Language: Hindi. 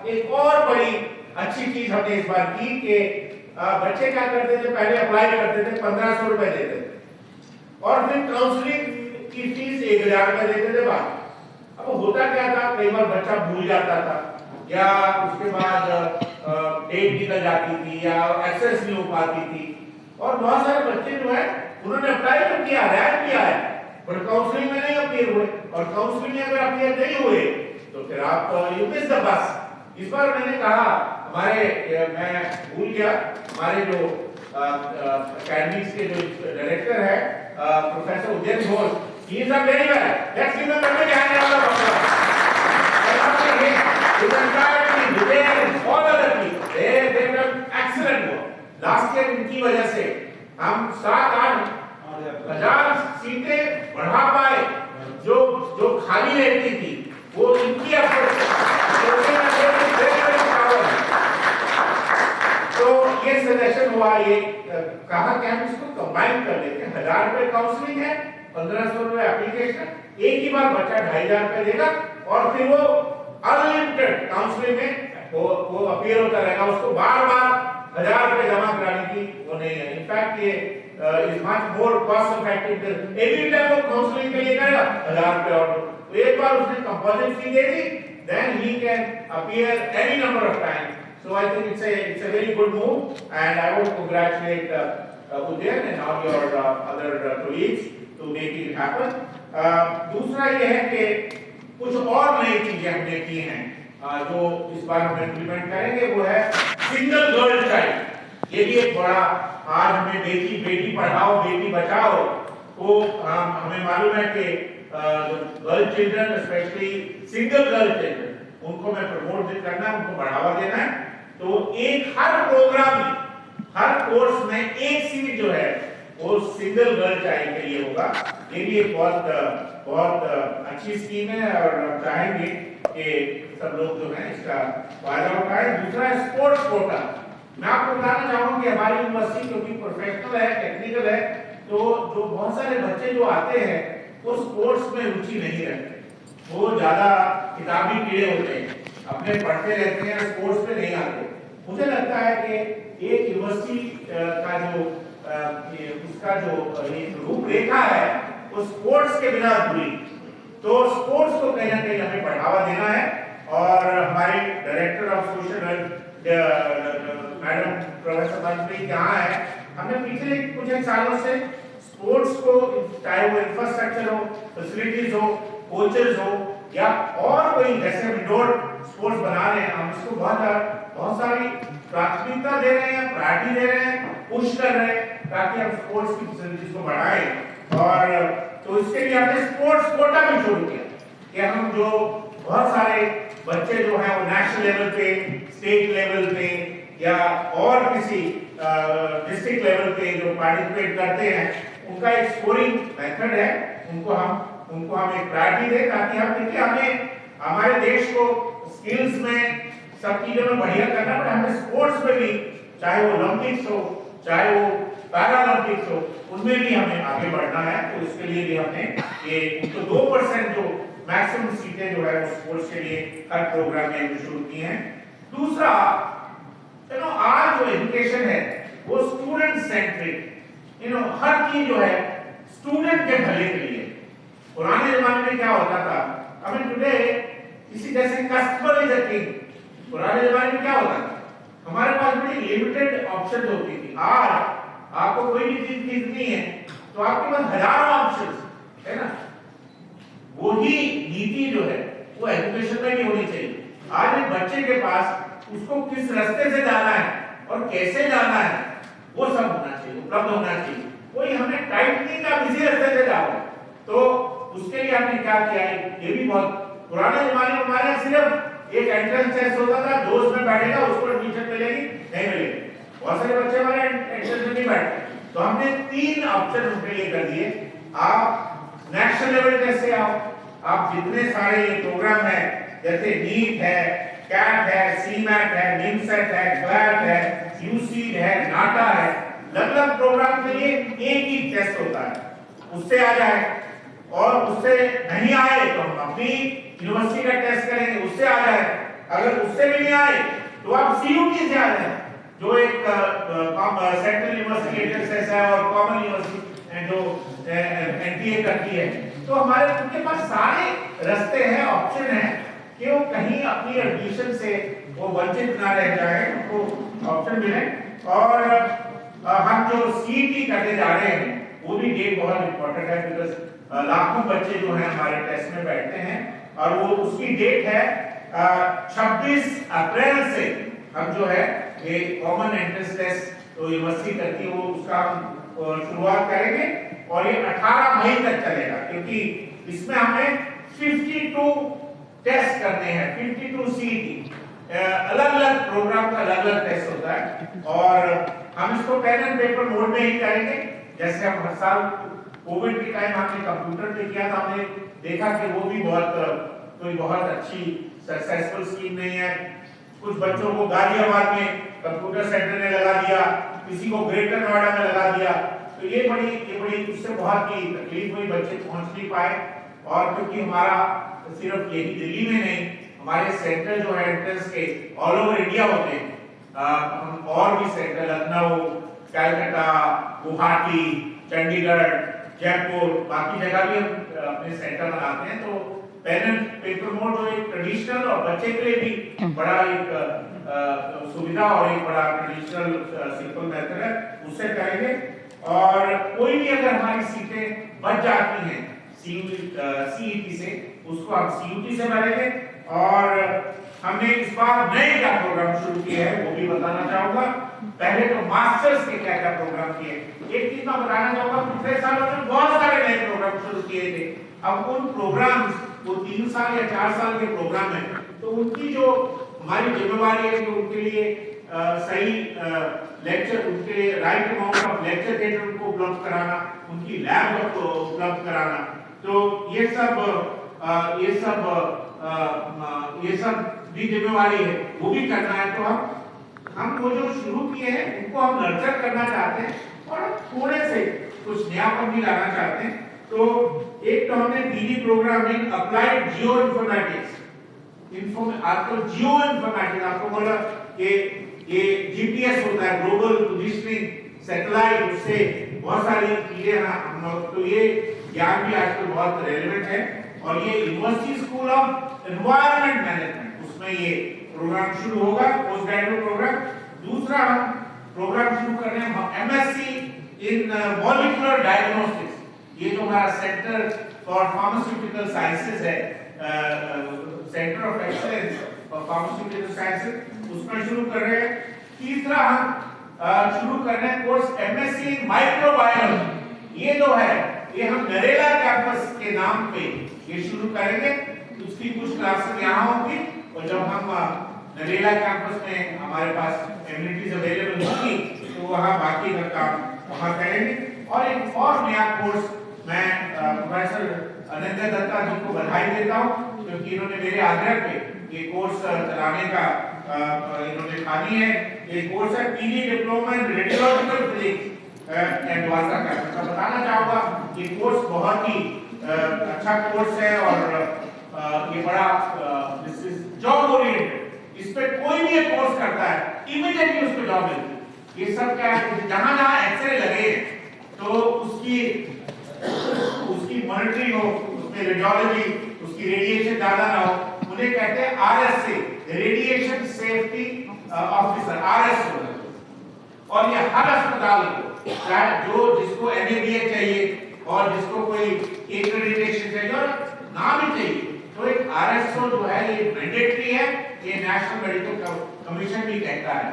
एक और बड़ी अच्छी चीज हमने इस बार की कि बच्चे क्या करते थे, पहले अप्लाई करते थे 1500 रुपए देते थे और फिर काउंसलिंग की फीस 1000 रुपए देते थे बाहर। अब होता क्या था, कई बार बच्चा भूल जाता था या उसके बाद डेट निकल जाती थी या एक्सेस नहीं हो पाती थी और बहुत सारे बच्चे जो है उन्होंने अप्लाई तो किया, रैंक किया है, पर काउंसलिंग में नहीं अपीयर हुए और काउंसलिंग में अगर अपीयर नहीं हुए तो फिर आप यू मिस द बस। इस बार मैंने कहा मैं भूल गया, हमारे जो अकेडमिक्स के जो डायरेक्टर है professor Udayan Ghosh, he is a very well, let's give him a big hand round of applause. His entire team, they and all other people, they done excellent work. Last year इनकी वजह से हम 7-8 हजार सीटें बढ़ा पाए, जो खाली रहती थी वो इनकी एफर्ट तो ये सजेशन हुआ, ये कहा कि हम इसको कंबाइन कर लेते हैं। 1000 रुपए काउंसलिंग है, 1500 रुपए एप्लीकेशन, एक ही बार बच्चा 2500 रुपए देगा और फिर वो अनलिमिटेड काउंसलिंग में वो अपीयर होता रहेगा, उसको बार-बार 1000 रुपए जमा कराने की वो नहीं है। इनफैक्ट ये is much more cost effective. Every time वो काउंसलिंग के लिए करेगा 1000 रुपए और तो एक बार उसने कंपोजिट फी दे दी, then he can appear any number of time. So I think it's a very good move, and I want to congratulate Udayan and all your other colleagues to make it happen. दूसरा ये है कि कुछ और नई चीजें हमने की हैं जो इस बार हम इम्प्लीमेंट करेंगे, वो है सिंगल गर्ल चाइल्ड। ये भी एक बड़ा, आज हमें बेटी पढ़ाओ बेटी बचाओ, तो हमें मालूम है कि girl children, specially single girl children, उनको मैं प्रमोट करना, उनको बढ़ावा देना है। तो एक हर प्रोग्राम में, हर कोर्स में एक सीट जो है वो सिंगल गर्ल चाइल्ड के लिए होगा। ये भी एक बहुत अच्छी स्कीम है और हम चाहेंगे कि सब लोग जो है इसका फायदा उठाएं। दूसरा है स्पोर्ट्स कोटा। मैं आपको बताना चाहूंगा कि हमारी यूनिवर्सिटी क्योंकि प्रोफेशनल है, टेक्निकल है, तो जो बहुत सारे बच्चे जो आते हैं वो स्पोर्ट्स में रुचि नहीं रखते, वो ज्यादा किताबी कीड़े होते हैं, अपने पढ़ते रहते हैं, स्पोर्ट्स पे नहीं आते। मुझे लगता है कि एक यूनिवर्सिटी का जो उसका जो रूपरेखा है वो स्पोर्ट्स के बिना अधूरी, तो स्पोर्ट्स को कहीं ना कहीं हमें बढ़ावा देना है। और हमारे director of social welfare madam professor मंत्री कहाँ है, हमने पिछले कुछ एक सालों से स्पोर्ट्स को, चाहे वो इंफ्रास्ट्रक्चर हो, फैसिलिटीज हो, कोचेस हो या और कोई जैसे इंडोर स्पोर्ट्स बना रहे हैं, हम इसको बहुत सारी प्राथमिकता दे रहे हैं, प्रायोरिटी दे रहे हैं, पुश कर रहे हैं ताकि हम स्पोर्ट्स की फैसिलिटीज को बढ़ाएं। और तो इसके लिए हमने स्पोर्ट्स कोटा भी शुरू किया कि हम जो बहुत सारे बच्चे जो हैं वो नेशनल लेवल पे, स्टेट लेवल पे या और किसी डिस्ट्रिक्ट लेवल पे जो पार्टिसिपेट करते हैं, उनका एक स्कोरिंग मेथड है, उनको हम एक प्रायोरिटी दें ताकि हम देखिए हमें हमारे देश को स्किल्स में सब चीजों में बढ़िया करना, पर हमें स्पोर्ट्स में भी, चाहे वो ओलंपिक्स हो चाहे वो पैरालंपिक्स हो, उनमें भी हमें आगे बढ़ना है। तो इसके लिए भी हमने ये उनको 2% जो मैक्सिमम सीटें जो है वो स्पोर्ट्स के लिए हर प्रोग्राम में शुरू की हैं। दूसरा आज जो एजुकेशन है वो स्टूडेंट सेंट्रिक, हर चीज जो है स्टूडेंट के भले के लिए। पुराने जमाने में क्या होता था, अभी टुडे इसी जैसे कस्टमर इज अ किंग। पुराने जमाने में क्या होता था, हमारे पास बड़ी लिमिटेड ऑप्शन होती थी। आज आपको कोई भी चीज खरीदनी है तो आपके पास हजारों ऑप्शंस है ना। वही नीति जो है वो एजुकेशन में भी होनी चाहिए। आज एक बच्चे के पास उसको किस रास्ते से जाना है और कैसे जाना है वो सब होना चाहिए, उपलब्ध होना चाहिए। कोई हमें टाइट नहीं का किसी रास्ते से जाओ, तो उसके लिए हमने क्या किया है, ये भी बहुत पुराने जमाने में हमारे सिर्फ एक एंट्रेंस टेस्ट होता था, जो उसमें बैठेगा उसको एडमिशन मिलेगी, नहीं मिलेगी। बहुत सारे बच्चे हमारे एंट्रेंस में नहीं बैठते, तो हमने 3 ऑप्शन उनके लिए कर दिए। आप नेशनल लेवल टेस्ट से आओ, आप जितने सारे प्रोग्राम है जैसे नीट है, कैट है, सीमैट है, निमसेट है, क्लैट है, यूसीड है, नाटा है, अलग-अलग प्रोग्राम के लिए एक ही टेस्ट होता है, उससे आ जाए। और उससे नहीं आए तो हम अपनी यूनिवर्सिटी का टेस्ट करेंगे, उससे आ जाए। अगर उससे भी नहीं आए तो आप CUT से आ जाए, जो एक सेंट्रल यूनिवर्सिटी एंट्रेंस है और कॉमन यूनिवर्सिटी जो NTA करती है। तो हमारे उनके पास सारे रास्ते हैं, ऑप्शन है कि वो कहीं अपनी एडमिशन से वो वंचित ना रह जाए, उनको ऑप्शन मिले। और हम जो CET करने जा रहे हैं वो भी डेट बहुत इंपॉर्टेंट है, बिकॉज लाखों बच्चे जो हैं हमारे टेस्ट में बैठते हैं और वो उसकी डेट है 26 अप्रैल से हम जो है ये कॉमन एंट्रेंस टेस्ट तो यूनिवर्सिटी करती है वो उसका हम शुरुआत करेंगे और ये 18 मई तक चलेगा, क्योंकि इसमें हमें 52 टेस्ट करने हैं, 52 CET, अलग-अलग प्रोग्राम का अलग-अलग टेस्ट होता है और हम इसको पेन एंड पेपर मोड में ही करेंगे। जैसे हम हर साल कोविड के टाइम हमने कंप्यूटर पे किया था, हमने देखा कि वो भी कोई बहुत अच्छी सक्सेसफुल स्कीम नहीं है। कुछ बच्चों को गाजियाबाद में कंप्यूटर सेंटर ने लगा दिया, किसी को ग्रेटर नोएडा में लगा दिया, तो ये बड़ी उससे बहुत ही तकलीफ हुई, बच्चे पहुंच नहीं पाए। और क्योंकि हमारा सिर्फ यही दिल्ली में नहीं, हमारे सेंटर जो है एंट्रेंस के ऑल ओवर इंडिया होते हैं, हम और भी सेंटर लखनऊ, कलकत्ता, गुवाहाटी, चंडीगढ़, जयपुर, बाकी जगह भी हम अपने सेंटर बनाते हैं। तो पेन एंड पेपर मोड जो एक ट्रेडिशनल और बच्चे के लिए भी बड़ा एक सुविधा और एक बड़ा ट्रेडिशनल सिंपल मेथड है, उससे करेंगे। और कोई भी अगर हमारी सीटें बच जाती हैं CET से, उसको हम CUT से भरेंगे। और हमने इस बार नए क्या प्रोग्राम शुरू किए हैं वो भी बताना चाहूंगा। पहले तो मास्टर्स के क्या क्या प्रोग्राम किए, एक चीज मैं बताना चाहूंगा, पिछले सालों में बहुत सारे नए प्रोग्राम शुरू किए थे। अब उन प्रोग्राम्स वो 3 साल या 4 साल के प्रोग्राम है, तो उनकी जो हमारी जिम्मेवारी है कि उनके लिए सही लेक्चर, उनके लिए right amount of lecture theatre उनको उपलब्ध कराना, उनकी लैब को उपलब्ध कराना। तो ये सब भी जिम्मेवारी है, वो भी करना है। तो हम वो जो शुरू किए हैं उनको हम नर्चर करना चाहते हैं और थोड़े से कुछ नयापन भी लाना चाहते हैं। तो एक तो हमने PG program in applied geo informatics, आजकल जियो इन्फॉर्मेटिक्स आपको बोला कि ये GPS होता है, ग्लोबल पोजिशनिंग सैटेलाइट, उससे बहुत सारी चीजें हम लोग, तो ये ज्ञान भी आजकल बहुत रेलेवेंट है। और ये university school of environment management, उसमें ये प्रोग्राम शुरू होगा, पोस्ट ग्रेजुएट प्रोग्राम। दूसरा हम प्रोग्राम शुरू कर रहे हैं MSc इन मॉलिक्यूलर डायग्नोस्टिक्स, ये जो हमारा सेंटर फॉर फार्मास्यूटिकल साइंसेज है, centre of excellence for pharmaceutical sciences, उसमें शुरू कर रहे हैं। तीसरा हम शुरू कर रहे हैं कोर्स MSc इन माइक्रोबायोलॉजी, ये जो है ये हम नरेला कैंपस के नाम पे ये शुरू करेंगे। उसकी कुछ क्लासेस यहाँ होंगी और जब हम नरेला कैंपस में हमारे पास एमिनिटीज अवेलेबल होगी तो वहाँ बाकी का काम वहाँ करेंगे। और एक और नया कोर्स मैं प्रोफेसर अनंत दत्ता जी को बधाई देता हूँ, क्योंकि इन्होंने मेरे आग्रह पे ये कोर्स चलाने का इन्होंने ठानी है। ये कोर्स है PG diploma in radiological physics and वासा का। मैं बताना चाहूँगा ये कोर्स बहुत ही अच्छा कोर्स है और ये बड़ा दिस इज जॉब ओरिएंटेड, इस पे कोई भी ये कोर्स करता है इमीडिएटली उसको जॉब मिलती है। ये सब क्या है, जहाँ जहाँ एक्सरे लगे तो उसकी मॉनिटरिंग हो, उसमें रेडियोलॉजी, उसकी रेडिएशन ज्यादा ना हो, उन्हें कहते हैं RSC, radiation safety officer, RSO। और ये हर अस्पताल को, चाहे जो जिसको NABH चाहिए और जिसको कोई एक्रेडिटेशन चाहिए और ना भी चाहिए, तो एक RSO जो है ये मैंडेटरी है, ये नेशनल मेडिकल कमीशन भी कहता है।